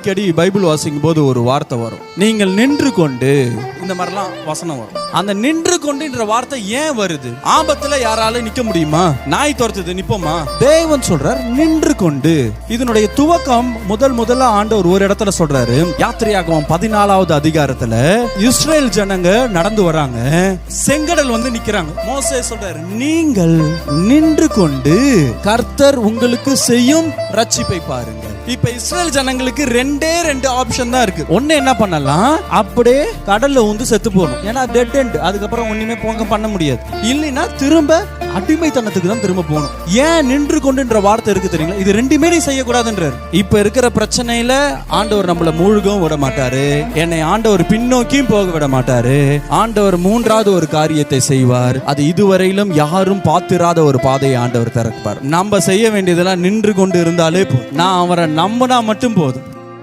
அடிக்கடி பைபிள் வாசிக்கும் போது ஒரு வார்த்தை வரும், நீங்கள் நின்று கொண்டு, இந்த மாதிரிலாம் வசனம் வரும். அந்த நின்று கொண்டுன்ற வார்த்தை ஏன் வருது? ஆபத்துல யாரால நிக்க முடியுமா? நாய் துரத்துது நிப்போமா? தேவன் சொல்றார் நின்று கொண்டு. இதனுடைய துவக்கம் முதல்ல ஆண்டவர் ஒரு இடத்துல சொல்றாரு. யாத்திரையாகமம் 14வது அதிகாரத்துல இஸ்ரேல் ஜனங்க நடந்து வராங்க, செங்கடல் வந்து நிக்கிறாங்க. மோசே சொல்றாரு, நீங்கள் நின்று கொண்டு கர்த்தர் உங்களுக்கு செய்யும் ரட்சிப்பை பாருங்க. இப்ப இஸ்ரேல் ஜனங்களுக்கு ரெண்டு ஆப்ஷன் தான் இருக்கு. ஒண்ணு என்ன பண்ணலாம், அப்படியே கடல்ல வந்து செத்து போகணும், ஏன்னா டெட் எண்ட், அதுக்கப்புறம் ஒண்ணுமே பண்ண முடியாது. இல்லைன்னா திரும்ப அடிமைத்தனத்துக்கு தான் திரும்ப போகணும். ஏன் நின்று கொண்டுன்ற வார்த்தை இருக்கு தெரியுங்களா? இது ரெண்டுமே நீ செய்யக்கூடாதுன்றார். இப்ப இருக்கிற பிரச்சனையில ஆண்டவர் நம்மள மூழ்கவும் விட மாட்டாரு, என்னை ஆண்டவர் பின்னோக்கியும் போக விட மாட்டாரு. ஆண்டவர் மூன்றாவது ஒரு காரியத்தை செய்வார். அது இதுவரையிலும் யாரும் பார்த்திராத ஒரு பாதையை ஆண்டவர் திறப்பார். நம்ம செய்ய வேண்டியதெல்லாம் நின்று கொண்டு இருந்தாலே போதும். நான் அவரை நம்பினா மட்டும் போதும்.